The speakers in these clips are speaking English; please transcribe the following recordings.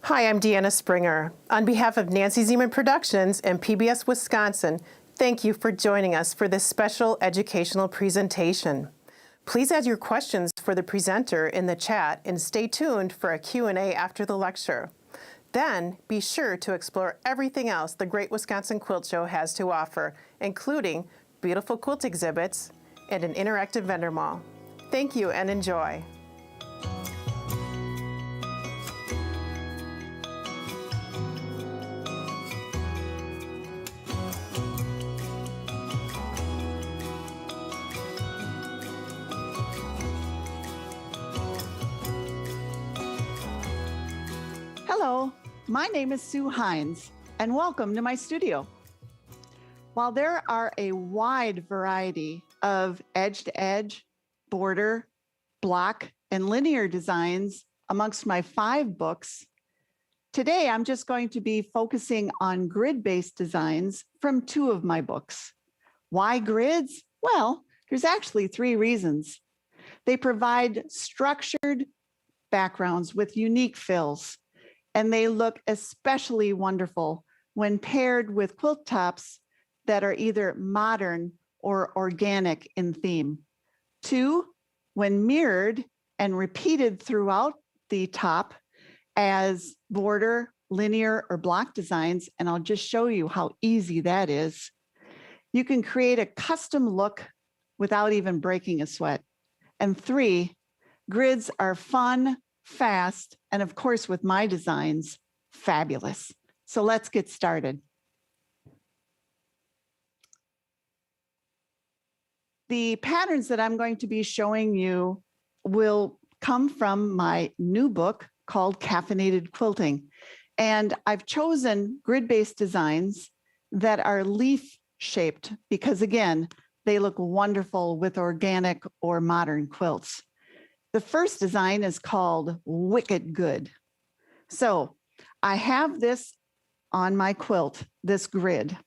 Hi, I'm Deanna Springer. On behalf of Nancy Zeman Productions and PBS Wisconsin, thank you for joining us for this special educational presentation. Please add your questions for the presenter in the chat and stay tuned for a Q&A after the lecture. Then be sure to explore everything else the Great Wisconsin Quilt Show has to offer, including beautiful quilt exhibits and an interactive vendor mall. Thank you and enjoy. Hello, my name is Sue Hines, and welcome to my studio. While there are a wide variety of edge-to-edge, border, block, and linear designs amongst my 5 books, today I'm just going to be focusing on grid-based designs from 2 of my books. Why grids? Well, there's actually 3 reasons. They provide structured backgrounds with unique fills, and they look especially wonderful when paired with quilt tops that are either modern or organic in theme. 2, when mirrored and repeated throughout the top as border, linear, or block designs, and I'll just show you how easy that is. You can create a custom look without even breaking a sweat. And 3, grids are fun, fast, and of course, with my designs, fabulous. So let's get started. The patterns that I'm going to be showing you will come from my new book called Caffeinated Quilting. And I've chosen grid-based designs that are leaf-shaped because, again, they look wonderful with organic or modern quilts. The first design is called Wicked Good. So I have this on my quilt, this grid,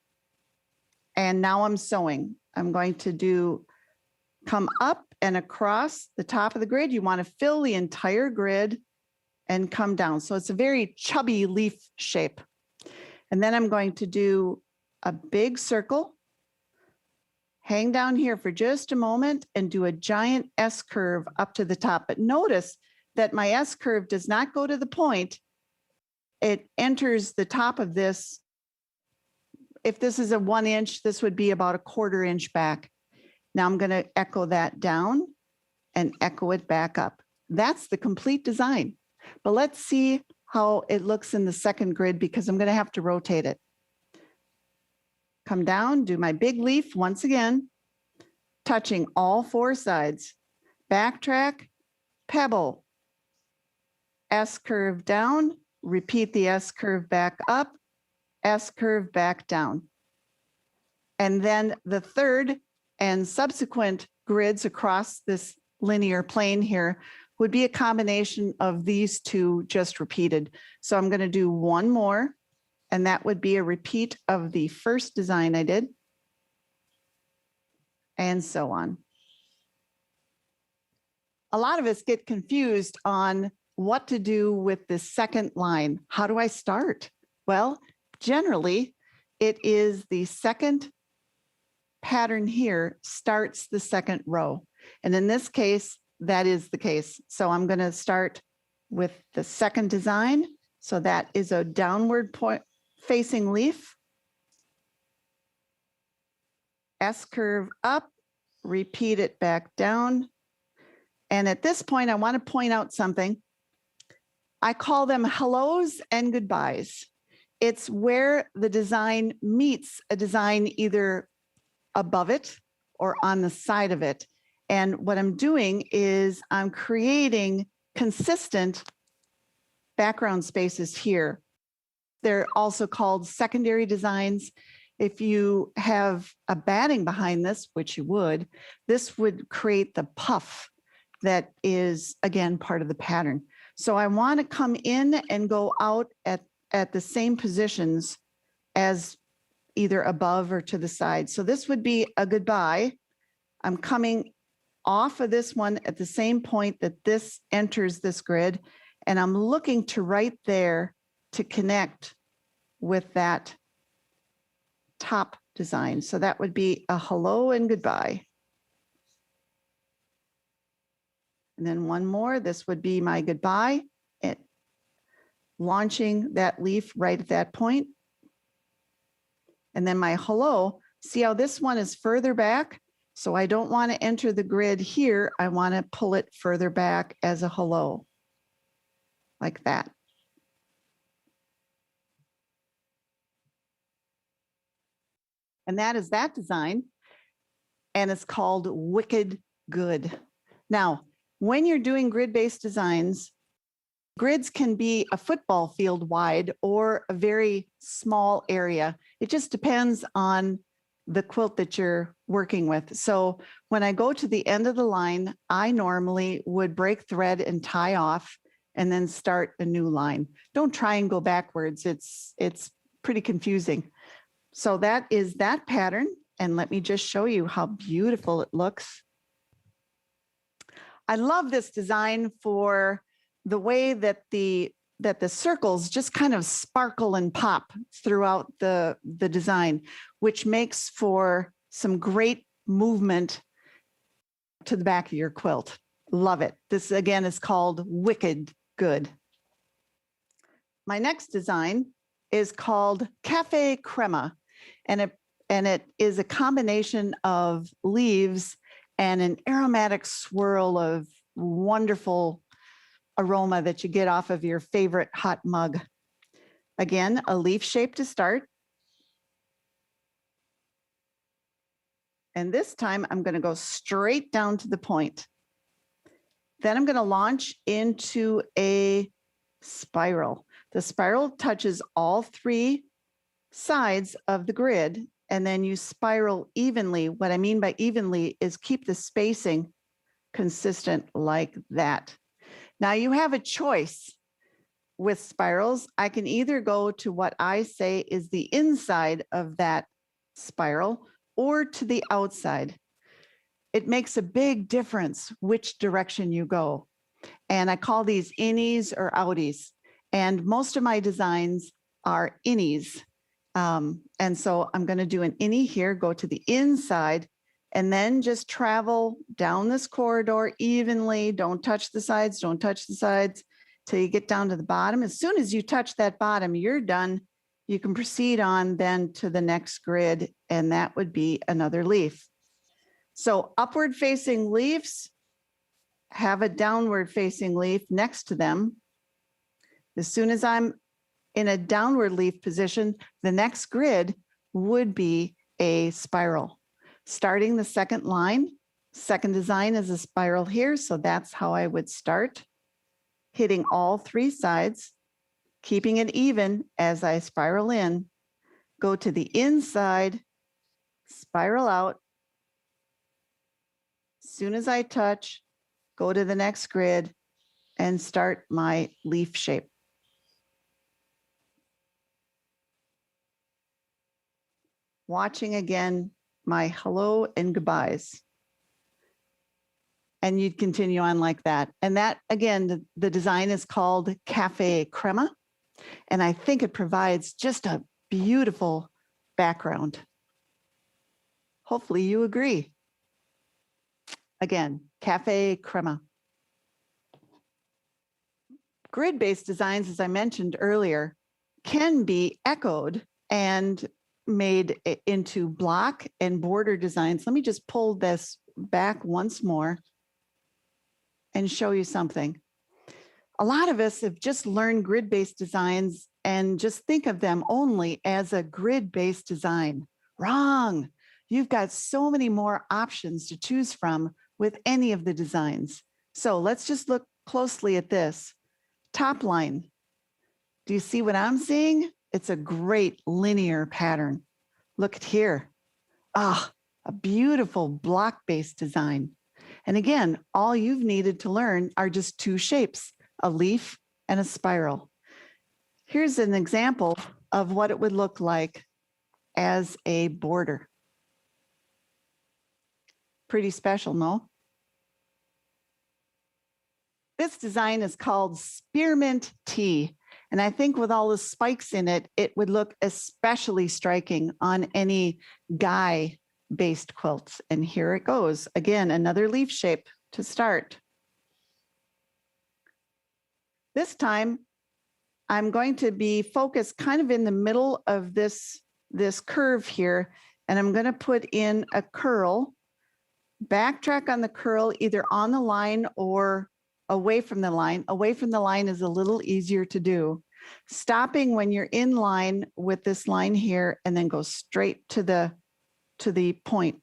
and now I'm sewing. I'm going to come up and across the top of the grid. You want to fill the entire grid and come down. So it's a very chubby leaf shape. And then I'm going to do a big circle, hang down here for just a moment and do a giant S curve up to the top. But notice that my S curve does not go to the point. It enters the top of this. If this is a 1 inch, this would be about a 1/4 inch back. Now I'm going to echo that down and echo it back up. That's the complete design. But let's see how it looks in the second grid because I'm going to have to rotate it. Come down, do my big leaf once again, touching all 4 sides. Backtrack, pebble, S curve down, repeat the S curve back up, S curve back down. And then the third and subsequent grids across this linear plane here would be a combination of these 2 just repeated. So I'm going to do one more. And that would be a repeat of the first design I did, and so on. A lot of us get confused on what to do with the second line. How do I start? Well, generally, it is the second pattern here starts the second row. And in this case, that is the case. So I'm going to start with the second design. So that is a downward point facing leaf, S curve up, repeat it back down. And at this point, I want to point out something. I call them hellos and goodbyes. It's where the design meets a design either above it or on the side of it. And what I'm doing is I'm creating consistent background spaces here. They're also called secondary designs. If you have a batting behind this, which you would, this would create the puff that is, again, part of the pattern. So I want to come in and go out at the same positions as either above or to the side. So this would be a goodbye. I'm coming off of this one at the same point that this enters this grid, and I'm looking to right there to connect with that top design. So that would be a hello and goodbye. And then one more, this would be my goodbye, and launching that leaf right at that point. And then my hello, see how this one is further back? So I don't want to enter the grid here. I want to pull it further back as a hello, like that. And that is that design. And it's called Wicked Good. Now, when you're doing grid-based designs, grids can be a football field wide or a very small area. It just depends on the quilt that you're working with. So when I go to the end of the line, I normally would break thread and tie off and then start a new line. Don't try and go backwards. It's pretty confusing. So that is that pattern. And let me just show you how beautiful it looks. I love this design for the way that the circles just kind of sparkle and pop throughout the design, which makes for some great movement to the back of your quilt. Love it. This again is called Wicked Good. My next design is called Cafe Crema, and it is a combination of leaves and an aromatic swirl of wonderful aroma that you get off of your favorite hot mug. Again, a leaf shape to start. And this time I'm going to go straight down to the point. Then I'm going to launch into a spiral. The spiral touches all three sides of the grid, and then you spiral evenly. What I mean by evenly is keep the spacing consistent like that. Now you have a choice with spirals. I can either go to what I say is the inside of that spiral or to the outside. It makes a big difference which direction you go. And I call these innies or outies. And most of my designs are innies. And so I'm going to do an innie here, go to the inside, and then just travel down this corridor evenly. Don't touch the sides, don't touch the sides till you get down to the bottom. As soon as you touch that bottom, you're done. You can proceed on then to the next grid, and that would be another leaf. So upward facing leaves have a downward facing leaf next to them. As soon as I'm in a downward leaf position, the next grid would be a spiral. Starting the second line, second design is a spiral here. So that's how I would start, hitting all three sides, keeping it even as I spiral in, go to the inside, spiral out. As soon as I touch, go to the next grid and start my leaf shape. Watching again my hello and goodbyes. And you'd continue on like that. And that, again, the design is called Cafe Crema. And I think it provides just a beautiful background. Hopefully you agree. Again, Cafe Crema. Grid-based designs, as I mentioned earlier, can be echoed and made into block and border designs. Let me just pull this back once more and show you something. A lot of us have just learned grid-based designs and just think of them only as a grid-based design. Wrong. You've got so many more options to choose from with any of the designs. So let's just look closely at this. Top line. Do you see what I'm seeing? It's a great linear pattern. Look at here. Ah, a beautiful block-based design. And again, all you've needed to learn are just two shapes, a leaf and a spiral. Here's an example of what it would look like as a border. Pretty special, no? This design is called Spearmint Tea, And I think with all the spikes in it, it would look especially striking on any guy-based quilts. And here it goes. Again, another leaf shape to start. This time, I'm going to be focused kind of in the middle of this curve here, and I'm going to put in a curl, backtrack on the curl either on the line or away from the line. Away from the line is a little easier to do. Stopping when you're in line with this line here, and then go straight to the point.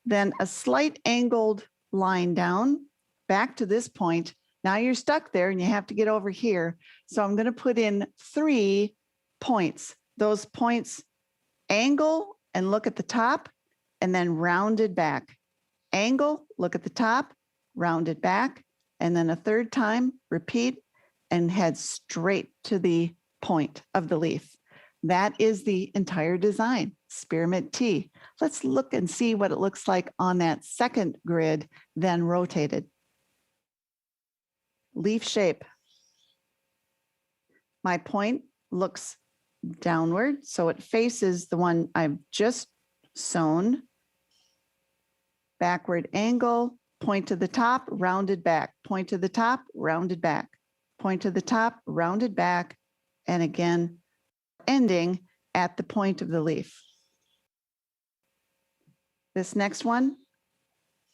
Then a slight angled line down, back to this point. Now you're stuck there and you have to get over here. So I'm going to put in 3 points. Those points angle and look at the top, and then rounded back. Angle, look at the top, rounded back, and then a third time, repeat, and head straight to the point of the leaf. That is the entire design, Spearmint Tea. Let's look and see what it looks like on that second grid, then rotated. Leaf shape. My point looks downward, so it faces the one I've just sewn. Backward angle, point to the top, rounded back, point to the top, rounded back, point to the top, rounded back, and again, ending at the point of the leaf. This next one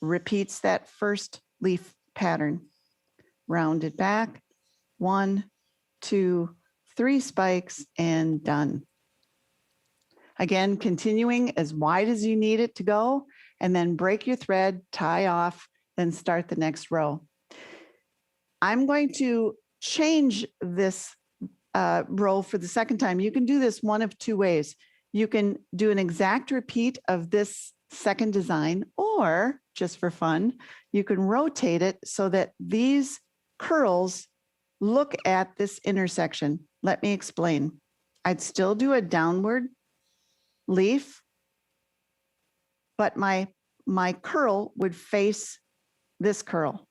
repeats that first leaf pattern. Rounded back, 1, 2, 3 spikes, and done. Again, continuing as wide as you need it to go, and then break your thread, tie off, then start the next row. I'm going to change this row for the second time. You can do this one of 2 ways. You can do an exact repeat of this second design, or just for fun, you can rotate it so that these curls look at this intersection. Let me explain. I'd still do a downward leaf, but my curl would face this curl.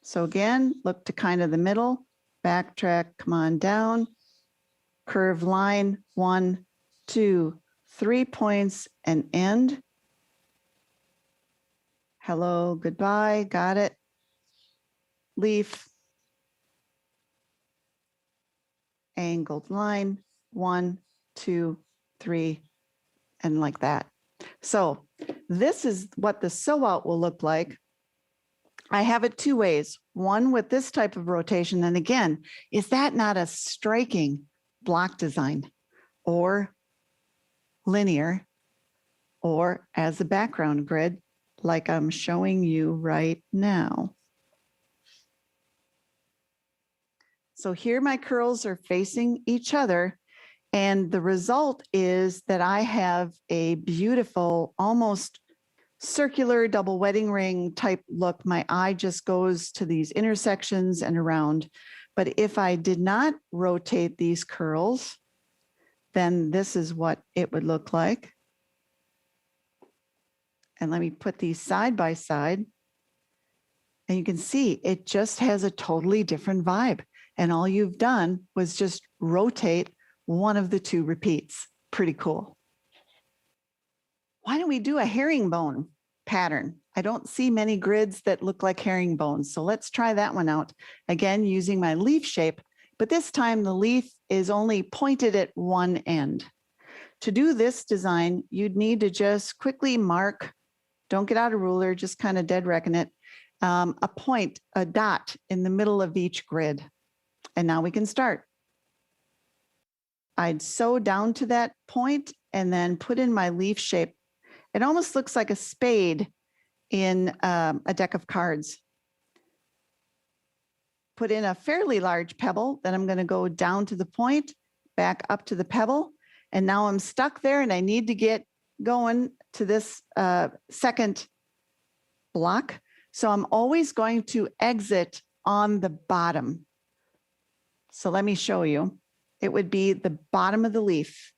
So again, look to kind of the middle, backtrack, come on down, curve line, 1, 2, 3 points, and end. Hello, goodbye, got it. Leaf, angled line, 1, 2, 3, and like that. So this is what the sew out will look like. I have it 2 ways. One with this type of rotation. And again, is that not a striking block design, or linear, or as a background grid like I'm showing you right now? So here my curls are facing each other, and the result is that I have a beautiful, almost circular double wedding ring type look. My eye just goes to these intersections and around. But if I did not rotate these curls, then this is what it would look like. And let me put these side by side. And you can see it just has a totally different vibe. And all you've done was just rotate one of the 2 repeats. Pretty cool. Why don't we do a herringbone pattern? I don't see many grids that look like herringbones. So let's try that one out. Again, using my leaf shape, but this time the leaf is only pointed at one end. To do this design, you'd need to just quickly mark, don't get out a ruler, just kind of dead reckon it, a point, a dot in the middle of each grid. And now we can start. I'd sew down to that point and then put in my leaf shape. It almost looks like a spade in a deck of cards. Put in a fairly large pebble, then I'm going to go down to the point, back up to the pebble, and now I'm stuck there and I need to get going to this second block. So I'm always going to exit on the bottom. So let me show you. It would be the bottom of the leaf.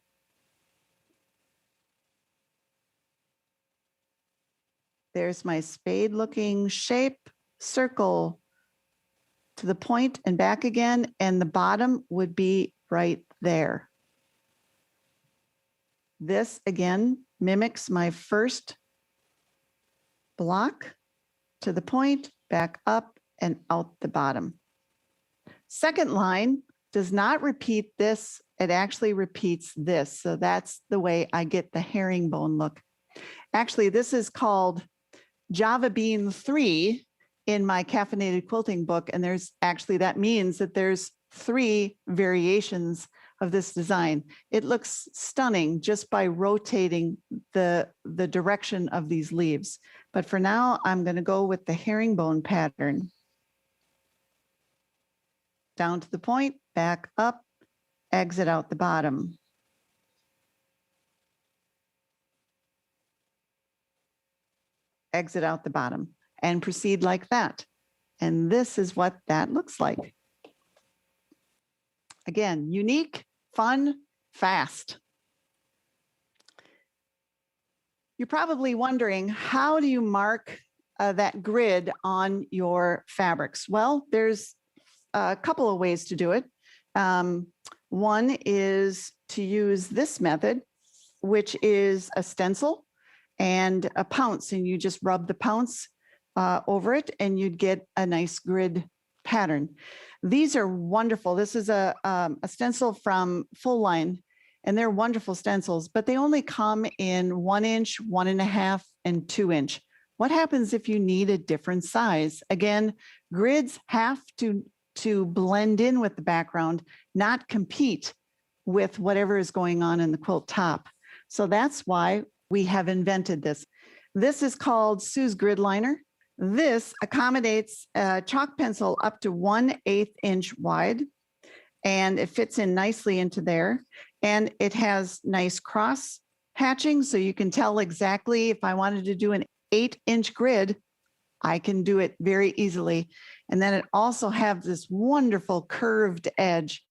There's my spade looking shape, circle, to the point and back again, and the bottom would be right there. This again mimics my first block to the point, back up and out the bottom. Second line does not repeat this. It actually repeats this. So that's the way I get the herringbone look. Actually, this is called Java Bean 3 in my caffeinated quilting book. And that means that there's 3 variations of this design. It looks stunning just by rotating the direction of these leaves. But for now, I'm going to go with the herringbone pattern. Down to the point, back up, exit out the bottom. Exit out the bottom and proceed like that. And this is what that looks like. Again, unique, fun, fast. You're probably wondering, how do you mark that grid on your fabrics? Well, there's a couple of ways to do it. One is to use this method, which is a stencil and a pounce, and you just rub the pounce over it and you'd get a nice grid pattern. These are wonderful. This is a stencil from Full Line, and they're wonderful stencils, but they only come in 1 inch, 1.5, and 2 inch. What happens if you need a different size? Again, grids have to blend in with the background, not compete with whatever is going on in the quilt top. So that's why we have invented this. This is called Sue's Grid Liner. This accommodates a chalk pencil up to 1/8 inch wide, and it fits in nicely into there. And it has nice cross hatching, so you can tell exactly if I wanted to do an 8-inch grid, I can do it very easily. And then it also has this wonderful curved edge.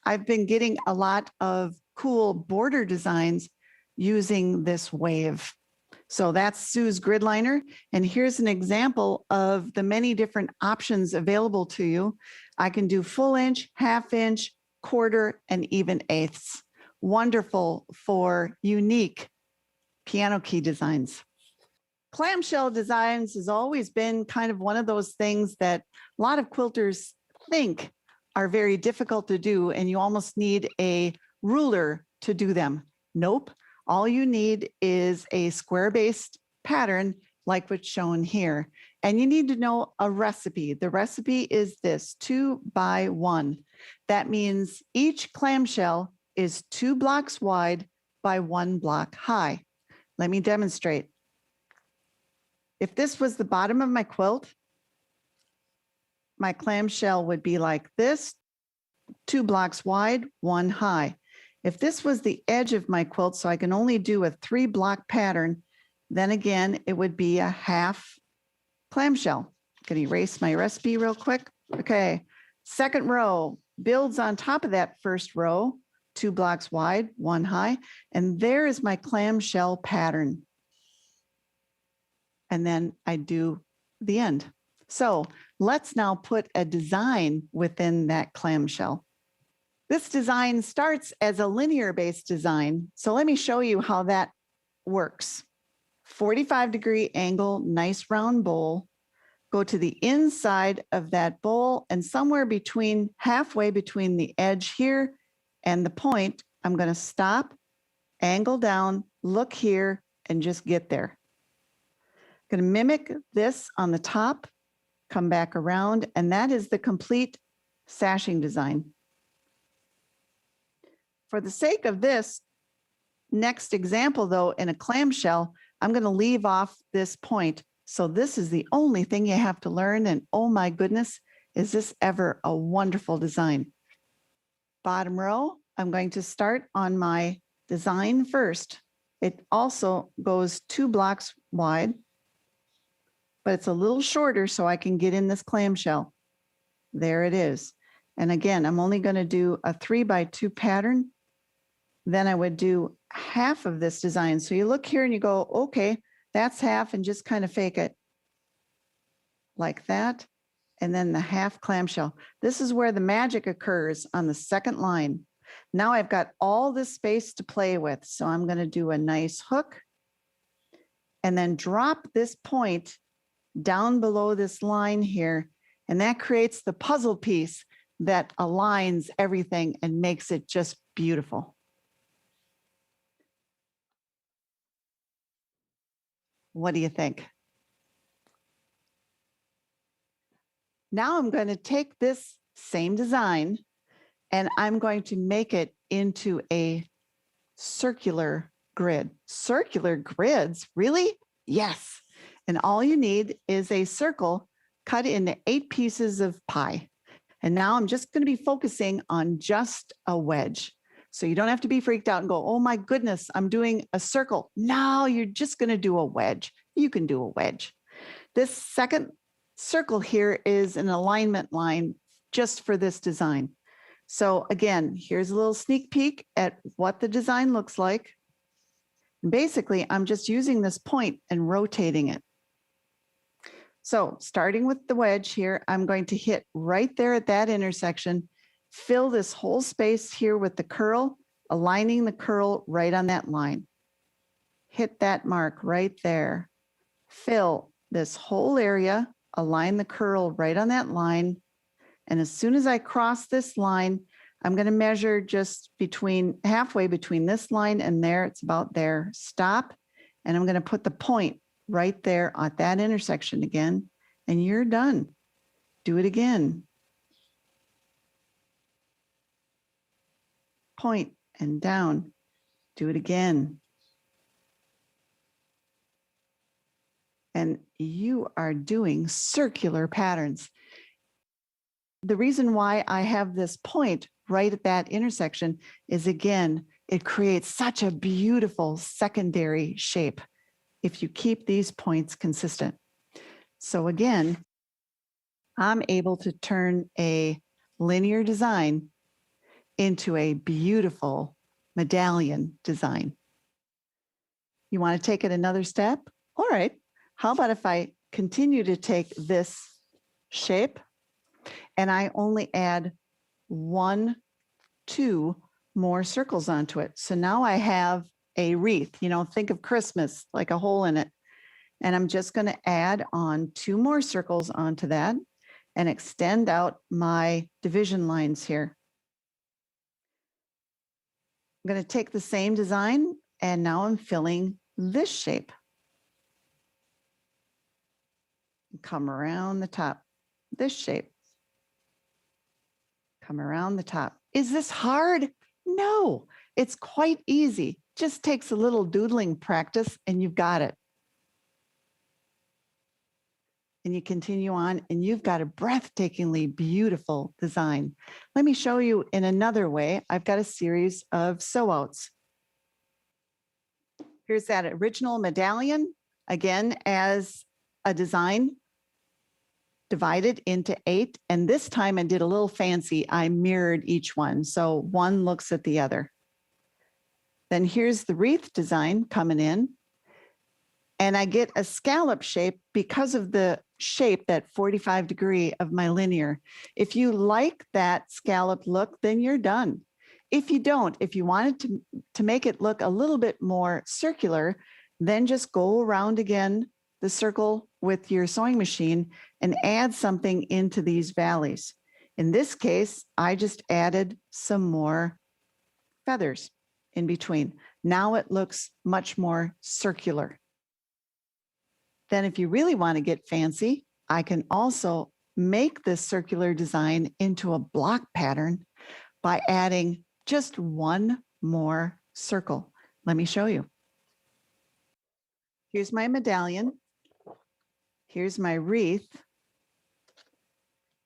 I've been getting a lot of cool border designs using this wave. So that's Sue's Grid Liner. And here's an example of the many different options available to you. I can do full inch, half inch, quarter, and even eighths. Wonderful for unique piano key designs. Clamshell designs has always been kind of one of those things that a lot of quilters think are very difficult to do, and you almost need a ruler to do them. Nope. All you need is a square-based pattern like what's shown here. And you need to know a recipe. The recipe is this, 2 by 1. That means each clamshell is 2 blocks wide by 1 block high. Let me demonstrate. If this was the bottom of my quilt, my clamshell would be like this, 2 blocks wide, 1 high. If this was the edge of my quilt, so I can only do a 3-block pattern, then again, it would be a half clamshell. I'm going to erase my recipe real quick. Okay, second row builds on top of that first row, 2 blocks wide, 1 high, and there is my clamshell pattern. And then I do the end. So let's now put a design within that clamshell. This design starts as a linear-based design. So let me show you how that works. 45-degree angle, nice round bowl. Go to the inside of that bowl, and somewhere between, halfway between the edge here and the point, I'm going to stop, angle down, look here, and just get there. Going to mimic this on the top, come back around, and that is the complete sashing design. For the sake of this next example, though, in a clamshell, I'm going to leave off this point. So this is the only thing you have to learn, and oh my goodness, is this ever a wonderful design. Bottom row, I'm going to start on my design first. It also goes 2 blocks wide, but it's a little shorter so I can get in this clamshell. There it is. And again, I'm only going to do a 3 by 2 pattern. Then I would do half of this design. So you look here and you go, okay, that's half, and just kind of fake it like that. and then the half clamshell. This is where the magic occurs on the second line. Now I've got all this space to play with. So I'm going to do a nice hook and then drop this point down below this line here. And that creates the puzzle piece that aligns everything and makes it just beautiful. What do you think? Now I'm going to take this same design and I'm going to make it into a circular grid. Circular grids, really? Yes. And all you need is a circle cut into 8 pieces of pie. And now I'm just going to be focusing on just a wedge. So you don't have to be freaked out and go, oh my goodness, I'm doing a circle. No, you're just going to do a wedge. You can do a wedge. This second circle here is an alignment line just for this design. So again, here's a little sneak peek at what the design looks like. Basically, I'm just using this point and rotating it. So starting with the wedge here, I'm going to hit right there at that intersection, fill this whole space here with the curl, aligning the curl right on that line. Hit that mark right there. Fill this whole area, align the curl right on that line. And as soon as I cross this line, I'm going to measure just halfway between this line and there. It's about there. Stop. And I'm going to put the point right there at that intersection again. And you're done. Do it again. Point and down. Do it again. And you are doing circular patterns. The reason why I have this point right at that intersection is, again, it creates such a beautiful secondary shape if you keep these points consistent. So again, I'm able to turn a linear design into a beautiful medallion design. You want to take it another step? All right. How about if I continue to take this shape and I only add 1, 2 more circles onto it. So now I have a wreath, think of Christmas, like a hole in it. And I'm just going to add on 2 more circles onto that and extend out my division lines here. I'm going to take the same design and now I'm filling this shape. Come around the top, this shape. Come around the top. Is this hard? No, it's quite easy. Just takes a little doodling practice and you've got it. And you continue on and you've got a breathtakingly beautiful design. Let me show you in another way. I've got a series of sew outs. Here's that original medallion, again, as a design divided into 8. And this time I did a little fancy. I mirrored each one. So one looks at the other. Then here's the wreath design coming in. And I get a scallop shape because of the shape, that 45-degree of my linear. If you like that scallop look, then you're done. If you don't, if you wanted to make it look a little bit more circular, then just go around again the circle with your sewing machine and add something into these valleys. In this case, I just added some more feathers in between. Now it looks much more circular. Then if you really want to get fancy, I can also make this circular design into a block pattern by adding just 1 more circle. Let me show you. Here's my medallion. Here's my wreath.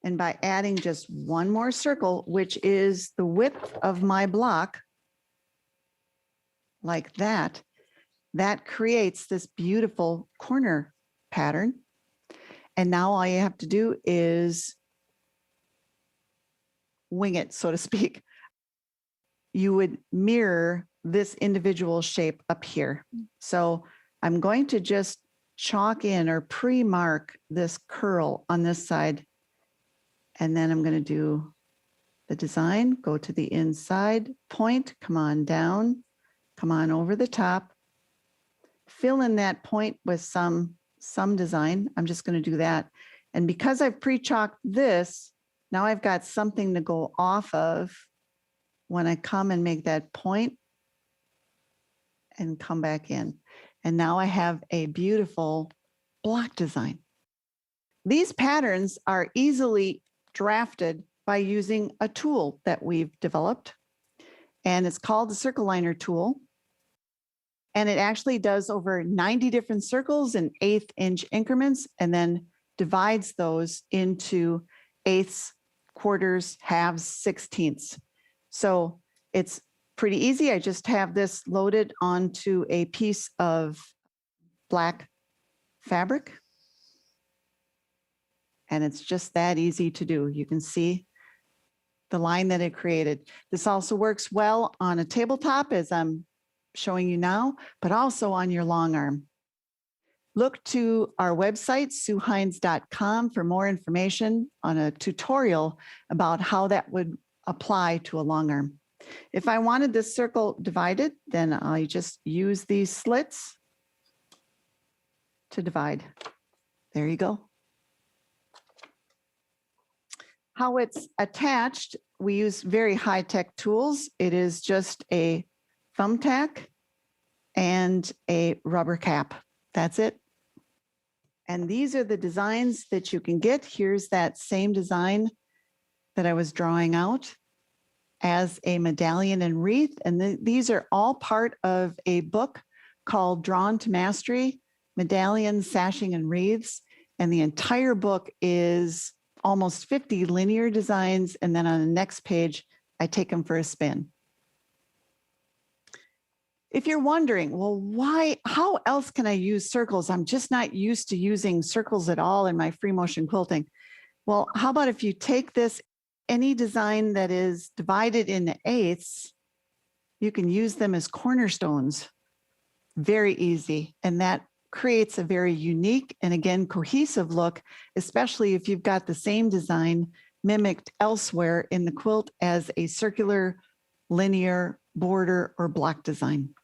And by adding just 1 more circle, which is the width of my block, like that, that creates this beautiful corner pattern. And now all you have to do is wing it, so to speak. You would mirror this individual shape up here. So I'm going to just chalk in or pre-mark this curl on this side And then I'm going to do the design, go to the inside, point, come on down, come on over the top, fill in that point with some design. I'm just going to do that. And because I've pre-chalked this, now I've got something to go off of when I come and make that point and come back in. And now I have a beautiful block design. These patterns are easily drafted by using a tool that we've developed, and it's called the Circle Liner tool. And it actually does over 90 different circles in 1/8 inch increments and then divides those into eighths, quarters, halves, sixteenths. So it's pretty easy. I just have this loaded onto a piece of black fabric. And it's just that easy to do. You can see the line that it created. This also works well on a tabletop, as I'm showing you now, but also on your long arm. Look to our website, sueheinz.com, for more information on a tutorial about how that would apply to a long arm. If I wanted this circle divided, then I just use these slits to divide. There you go. How it's attached, we use very high-tech tools. It is just a thumbtack and a rubber cap. That's it. And these are the designs that you can get. Here's that same design that I was drawing out as a medallion and wreath. And these are all part of a book called Drawn to Mastery, Medallions, Sashing, and Wreaths. And the entire book is almost 50 linear designs. And then on the next page, I take them for a spin. If you're wondering, well, how else can I use circles? I'm just not used to using circles at all in my free motion quilting. Well, how about if you take this, any design that is divided into eighths, you can use them as cornerstones. Very easy. And that creates a very unique and, again, cohesive look, especially if you've got the same design mimicked elsewhere in the quilt as a circular, linear, border, or block design.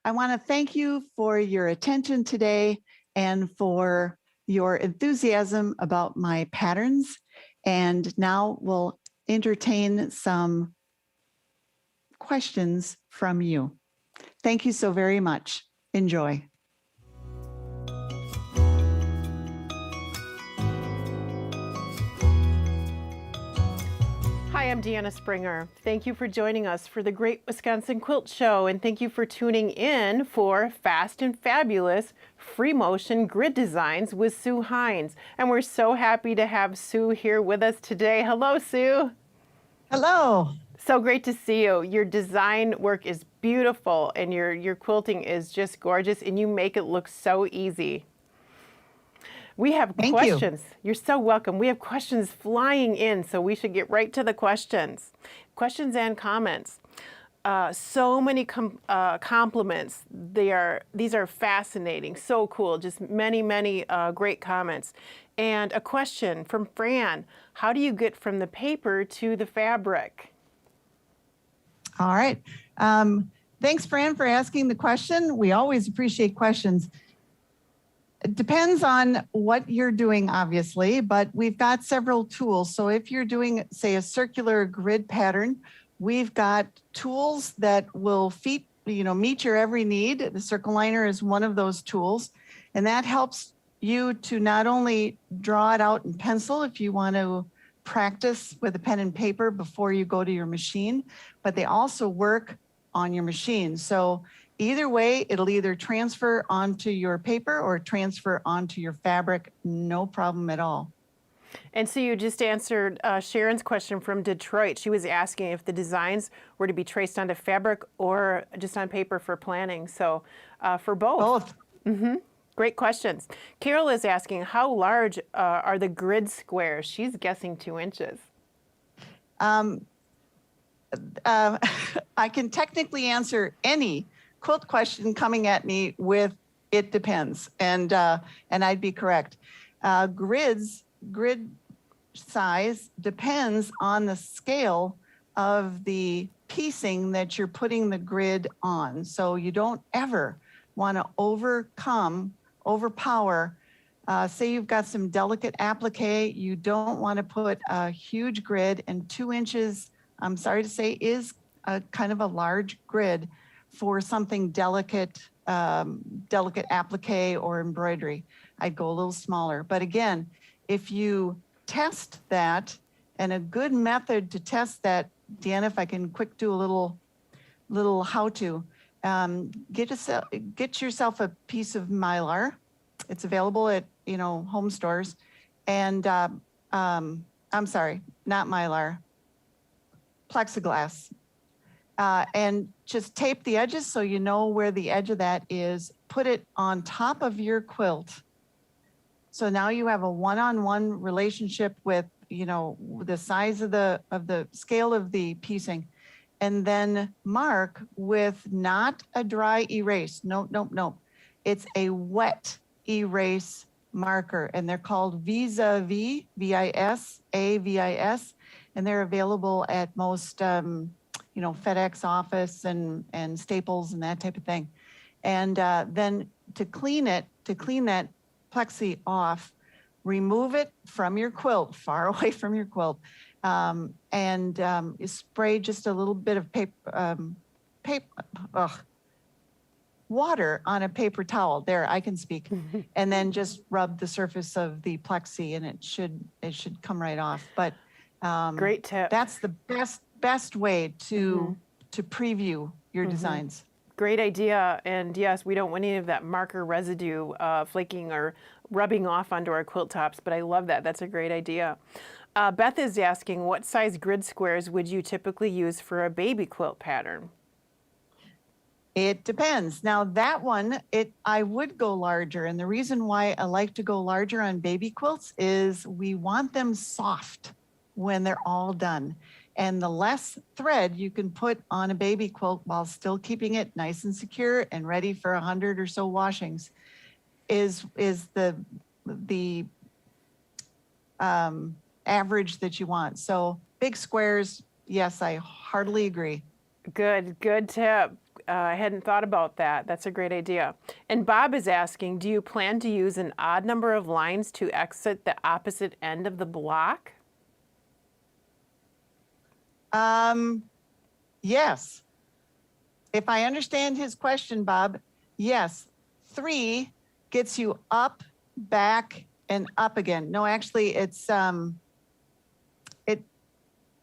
I want to thank you for your attention today and for your enthusiasm about my patterns. And now we'll entertain some questions from you. Thank you so very much. Enjoy. Hi, I'm Deanna Springer. Thank you for joining us for the Great Wisconsin Quilt Show, and thank you for tuning in for Fast and Fabulous Free Motion Grid Designs with Sue Heinz. And we're so happy to have Sue here with us today. Hello, Sue. Hello. So great to see you. Your design work is beautiful and your quilting is just gorgeous, and you make it look so easy. We have questions. You're so welcome. We have questions flying in, so we should get right to the questions. Questions and comments. So many compliments. These are fascinating, so cool. Just many great comments. And a question from Fran: how do you get from the paper to the fabric? All right. Thanks, Fran, for asking the question. We always appreciate questions. It depends on what you're doing, obviously, but we've got several tools. So if you're doing, say, a circular grid pattern, we've got tools that will meet your every need. The Circle Liner is one of those tools, and that helps you to not only draw it out in pencil if you want to practice with a pen and paper before you go to your machine, but they also work on your machine. So either way, it'll either transfer onto your paper or transfer onto your fabric, no problem at all. And so you just answered Sharon's question from Detroit. She was asking if the designs were to be traced onto fabric or just on paper for planning. So for both. Both. Mm-hmm. Great questions. Carol is asking, how large are the grid squares? She's guessing 2 inches. I can technically answer any quilt question coming at me with "it depends," and I'd be correct. Grid size depends on the scale of the piecing that you're putting the grid on. So you don't ever want to overpower. Say you've got some delicate applique, you don't want to put a huge grid, and 2 inches, I'm sorry to say, is a kind of a large grid for something delicate, delicate applique or embroidery. I'd go a little smaller. But again, if you test that, and a good method to test that, Deanna, if I can quick do a little how-to, get yourself a piece of Mylar. It's available at, home stores. And I'm sorry, not Mylar, plexiglass. And just tape the edges so you know where the edge of that is. Put it on top of your quilt. So now you have a one-on-one relationship with, the size of the scale of the piecing. And then mark with not a dry erase. Nope. It's a wet erase marker, and they're called Vis-A-Vis, VIS, and they're available at most, FedEx office and Staples and that type of thing. And then to clean that plexi off, remove it from your quilt, far away from your quilt, and you spray just a little bit of water on a paper towel. There, I can speak. And then just rub the surface of the plexi, and it should come right off. But Great tip. that's the best way to preview your designs. Great idea. And yes, we don't want any of that marker residue flaking or rubbing off onto our quilt tops, but I love that. That's a great idea. Beth is asking, what size grid squares would you typically use for a baby quilt pattern? It depends. Now that one, I would go larger. And the reason why I like to go larger on baby quilts is we want them soft when they're all done. And the less thread you can put on a baby quilt while still keeping it nice and secure and ready for 100 or so washings is the average that you want. So big squares, yes, I heartily agree. Good tip. I hadn't thought about that. That's a great idea. And Bob is asking, do you plan to use an odd number of lines to exit the opposite end of the block? Yes. If I understand his question, Bob, yes. 3 gets you up, back, and up again. No, actually, it's an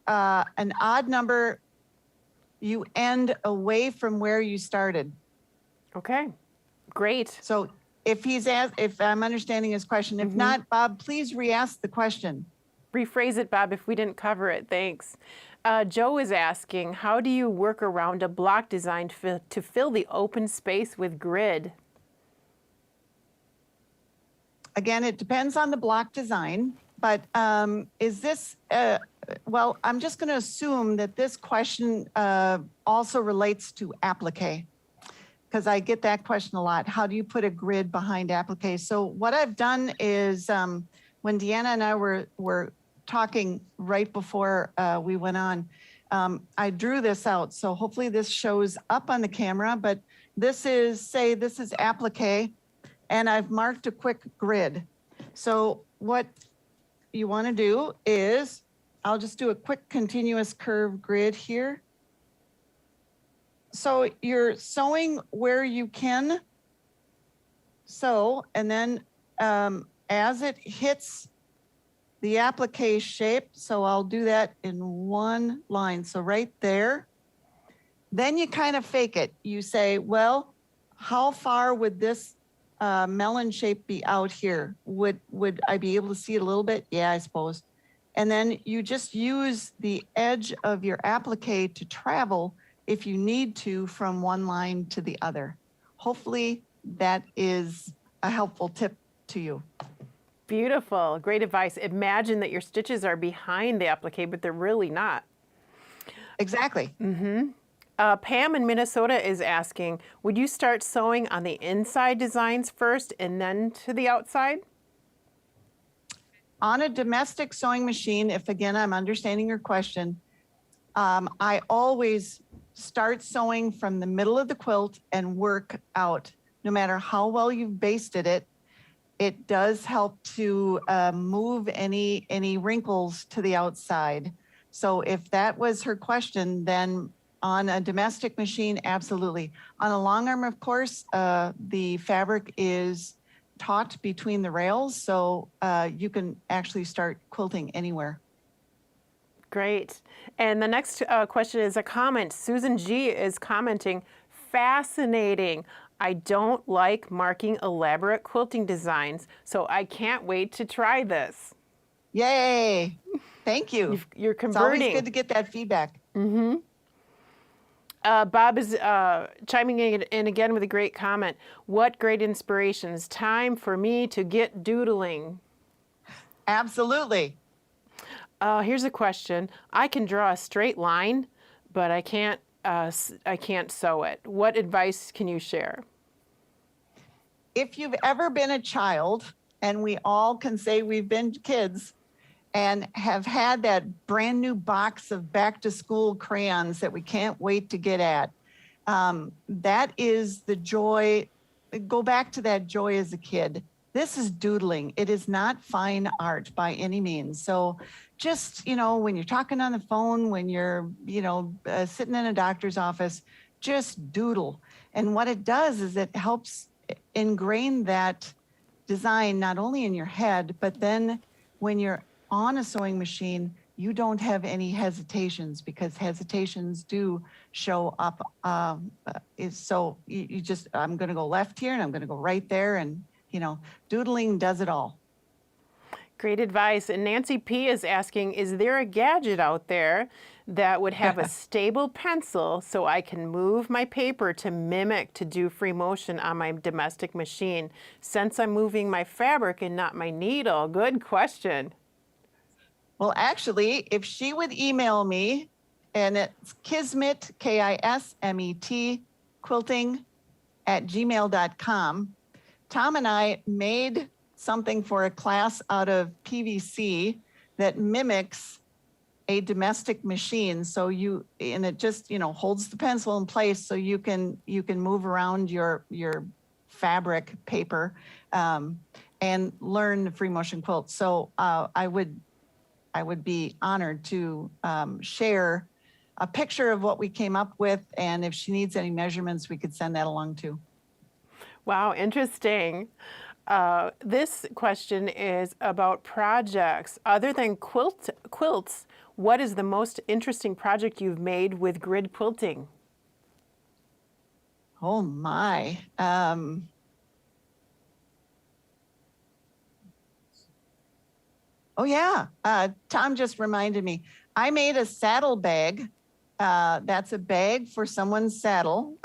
odd number. You end away from where you started. Okay, great. So if I'm understanding his question, if not, Bob, please re-ask the question. Rephrase it, Bob, if we didn't cover it. Thanks. Joe is asking, how do you work around a block design to fill the open space with grid? Again, it depends on the block design, but is this, well, I'm just going to assume that this question also relates to applique, because I get that question a lot. How do you put a grid behind applique? So what I've done is when Deanna and I were talking right before we went on, I drew this out. So hopefully this shows up on the camera, but this is applique, and I've marked a quick grid. So what you want to do is, I'll just do a quick continuous curve grid here. So you're sewing where you can sew, and then as it hits the applique shape, so I'll do that in one line. So right there, then you kind of fake it. You say, well, how far would this melon shape be out here? Would I be able to see it a little bit? Yeah, I suppose. And then you just use the edge of your applique to travel if you need to from one line to the other. Hopefully that is a helpful tip to you. Beautiful, great advice. Imagine that your stitches are behind the applique, but they're really not. Exactly. Pam in Minnesota is asking, would you start sewing on the inside designs first and then to the outside? On a domestic sewing machine, if again, I'm understanding your question, I always start sewing from the middle of the quilt and work out. No matter how well you've basted it, it does help to move any wrinkles to the outside. So if that was her question, then on a domestic machine, absolutely. On a long arm, of course, the fabric is taut between the rails, so you can actually start quilting anywhere. Great. And the next question is a comment. Susan G is commenting, fascinating. I don't like marking elaborate quilting designs, so I can't wait to try this. Yay! Thank you. You're It's always converting. good to get that feedback. Bob is chiming in again with a great comment. What great inspirations. Time for me to get doodling. Absolutely. Here's a question. I can draw a straight line, but I can't sew it. What advice can you share? If you've ever been a child, and we all can say we've been kids, and have had that brand new box of back to school crayons that we can't wait to get at, that is the joy. Go back to that joy as a kid. This is doodling. It is not fine art by any means. So just, when you're talking on the phone, when you're, sitting in a doctor's office, just doodle. And what it does is it helps ingrain that design not only in your head, but then when you're on a sewing machine, you don't have any hesitations, because hesitations do show up. So you just, I'm going to go left here and I'm going to go right there. And, doodling does it all. Great advice. And Nancy P is asking, is there a gadget out there that would have a stable pencil so I can move my paper to mimic to do free motion on my domestic machine, since I'm moving my fabric and not my needle? Good question. Well, actually, if she would email me, and it's Kismet, Kismet, quilting @gmail.com. Tom and I made something for a class out of PVC that mimics a domestic machine. So and it just, holds the pencil in place so you can move around your fabric paper and learn the free motion quilt. So I would be honored to share a picture of what we came up with. And if she needs any measurements, we could send that along too. Wow, interesting. This question is about projects. Other than quilts, what is the most interesting project you've made with grid quilting? Oh my. Oh yeah, Tom just reminded me. I made a saddle bag. That's a bag for someone's saddle,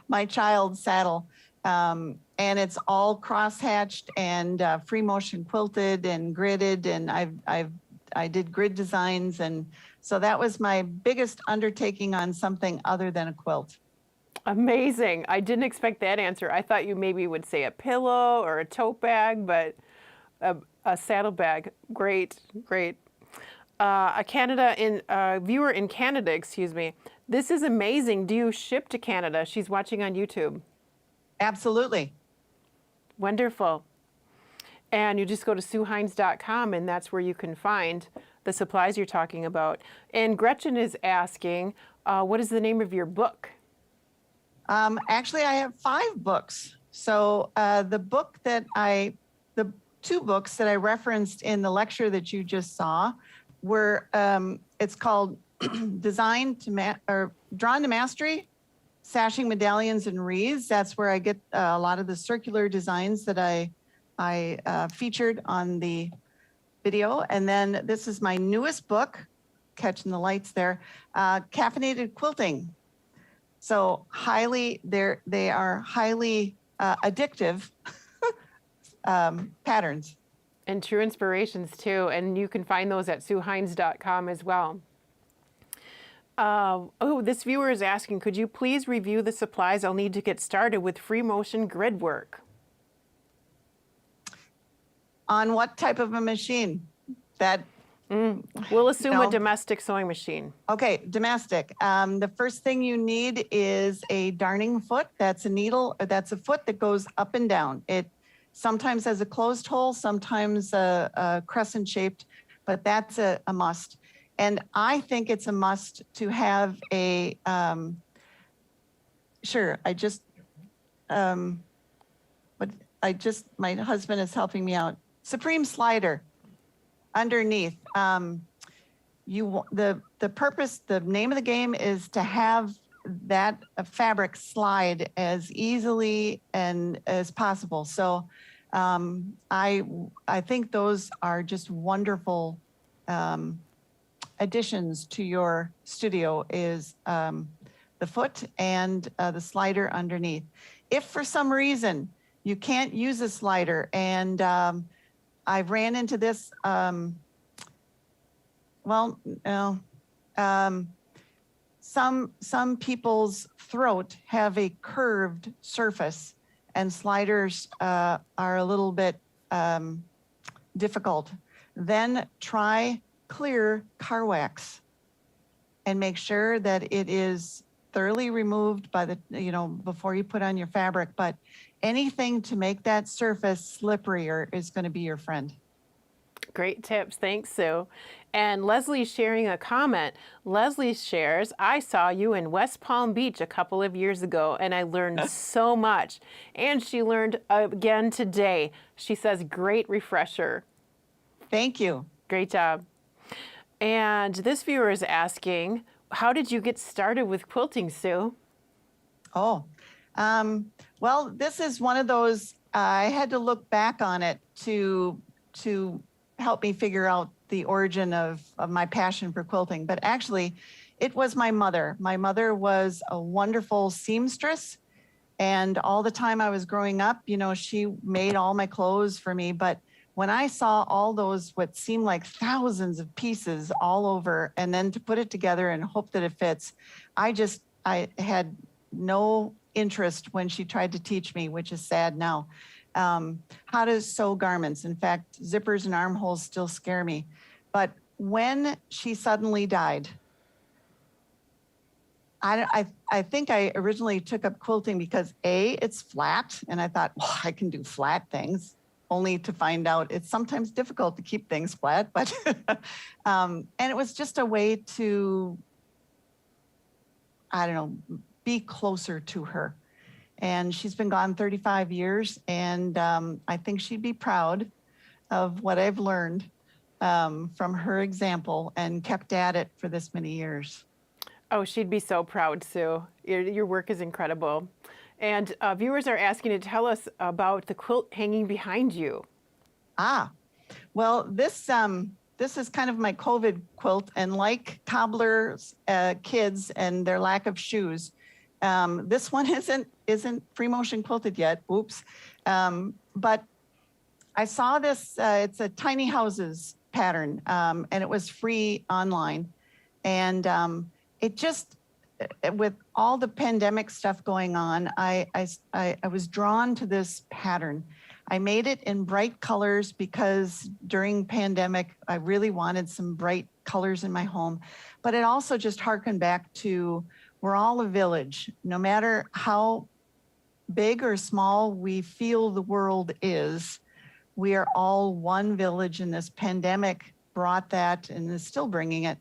my child's saddle. And it's all cross-hatched and free motion quilted and gridded. And I did grid designs. And so that was my biggest undertaking on something other than a quilt. Amazing. I didn't expect that answer. I thought you maybe would say a pillow or a tote bag, but a saddle bag. Great, great. A viewer in Canada, excuse me. This is amazing. Do you ship to Canada? She's watching on YouTube. Absolutely. Wonderful. And you just go to SueHines.com, and that's where you can find the supplies you're talking about. And Gretchen is asking, what is the name of your book? Actually, I have 5 books. So the two books that I referenced in the lecture that you just saw were, it's called Drawn to Mastery, Sashing Medallions and Wreaths. That's where I get a lot of the circular designs that I featured on the video. And then this is my newest book, catching the lights there, Caffeinated Quilting. So they are highly addictive patterns. And true inspirations too. And you can find those at SueHines.com as well. This viewer is asking, could you please review the supplies I'll need to get started with free motion grid work? On what type of a machine? That, We'll assume a No. domestic sewing machine. okay, domestic. The first thing you need is a darning foot. That's a needle, that's a foot that goes up and down. It sometimes has a closed hole, sometimes a crescent shaped, but that's a must. And I think it's a must to have a, sure, my husband is helping me out. Supreme slider underneath. The purpose, the name of the game is to have that fabric slide as easily and as possible. So I think those are just wonderful additions to your studio is the foot and the slider underneath. If for some reason you can't use a slider, and I've ran into this, some people's throat have a curved surface, and sliders are a little bit difficult. Then try clear car wax and make sure that it is thoroughly removed by the, before you put on your fabric. But anything to make that surface slipperier is going to be your friend. Great tips. Thanks, Sue. And Leslie's sharing a comment. Leslie shares, I saw you in West Palm Beach a couple of years ago, and I learned so much. And she learned again today. She says, great refresher. Thank you. Great job. And this viewer is asking, how did you get started with quilting, Sue? Oh, well, this is one of those, I had to look back on it to help me figure out the origin of my passion for quilting. But actually, it was my mother. My mother was a wonderful seamstress. And all the time I was growing up, she made all my clothes for me. But when I saw all those, what seemed like thousands of pieces all over, and then to put it together and hope that it fits, I had no interest when she tried to teach me, which is sad now, how to sew garments. In fact, zippers and armholes still scare me. But when she suddenly died, I think I originally took up quilting because it's flat, and I thought, well, I can do flat things, only to find out it's sometimes difficult to keep things flat. But and it was just a way to, be closer to her. And she's been gone 35 years, and I think she'd be proud of what I've learned from her example and kept at it for this many years. Oh, she'd be so proud, Sue. Your work is incredible. And viewers are asking to tell us about the quilt hanging behind you. Well, this is kind of my COVID quilt, and like cobblers, kids and their lack of shoes, this one isn't free motion quilted yet. Oops. But I saw this, it's a tiny houses pattern, and it was free online. And it just, with all the pandemic stuff going on, I was drawn to this pattern. I made it in bright colors because during pandemic, I really wanted some bright colors in my home. But it also just harkened back to, we're all a village. No matter how big or small we feel the world is, we are all one village, and this pandemic brought that, and is still bringing it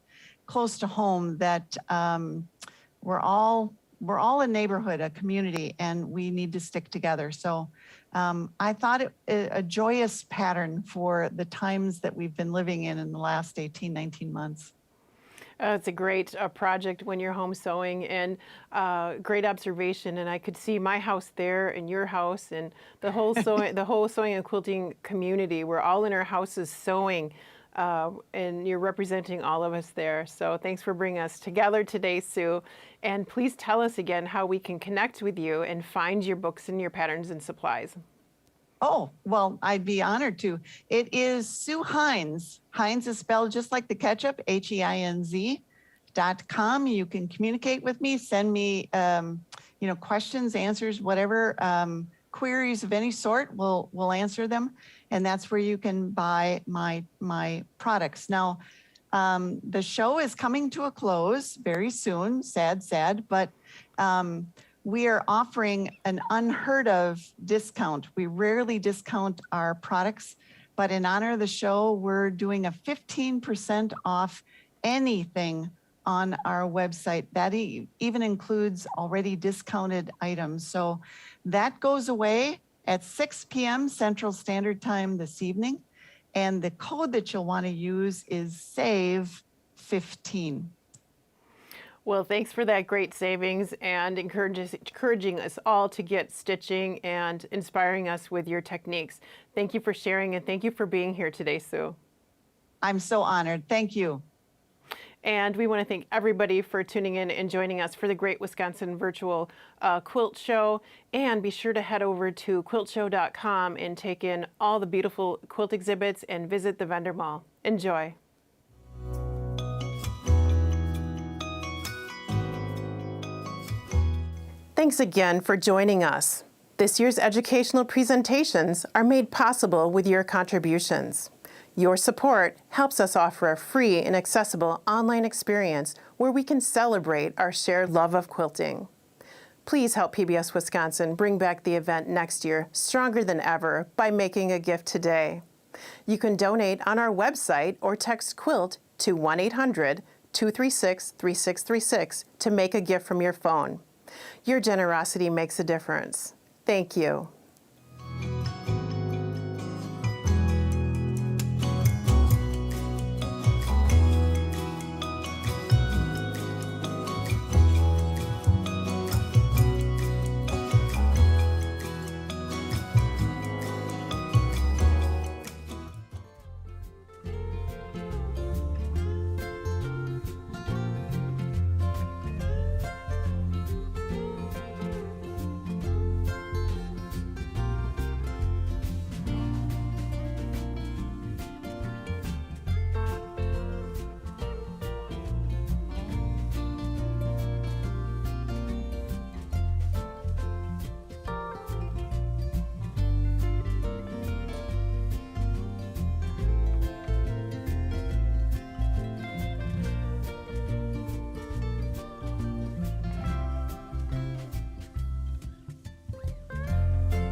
close to home, that we're all a neighborhood, a community, and we need to stick together. So I thought it a joyous pattern for the times that we've been living in the last 18, 19 months. It's a great project when you're home sewing, and great observation. And I could see my house there and your house and the whole sewing and quilting community. We're all in our houses sewing, and you're representing all of us there. So thanks for bringing us together today, Sue. And please tell us again how we can connect with you and find your books and your patterns and supplies. Oh, well, I'd be honored to. It is Sue Heinz. Heinz is spelled just like the ketchup, HEINZ.com. You can communicate with me, send me, questions, answers, whatever. queries of any sort, we'll answer them. And that's where you can buy my products. Now, the show is coming to a close very soon, sad, but we are offering an unheard of discount. We rarely discount our products, but in honor of the show, we're doing a 15% off anything on our website. That even includes already discounted items. So that goes away at 6 p.m. Central Standard Time this evening. And the code that you'll want to use is SAVE15. Well, thanks for that great savings and encouraging us all to get stitching and inspiring us with your techniques. Thank you for sharing and thank you for being here today, Sue. I'm so honored. Thank you. And we want to thank everybody for tuning in and joining us for the Great Wisconsin Virtual Quilt Show. And be sure to head over to quiltshow.com and take in all the beautiful quilt exhibits and visit the vendor mall. Enjoy. Thanks again for joining us. This year's educational presentations are made possible with your contributions. Your support helps us offer a free and accessible online experience where we can celebrate our shared love of quilting. Please help PBS Wisconsin bring back the event next year stronger than ever by making a gift today. You can donate on our website or text QUILT to 1-800-236-3636 to make a gift from your phone. Your generosity makes a difference. Thank you.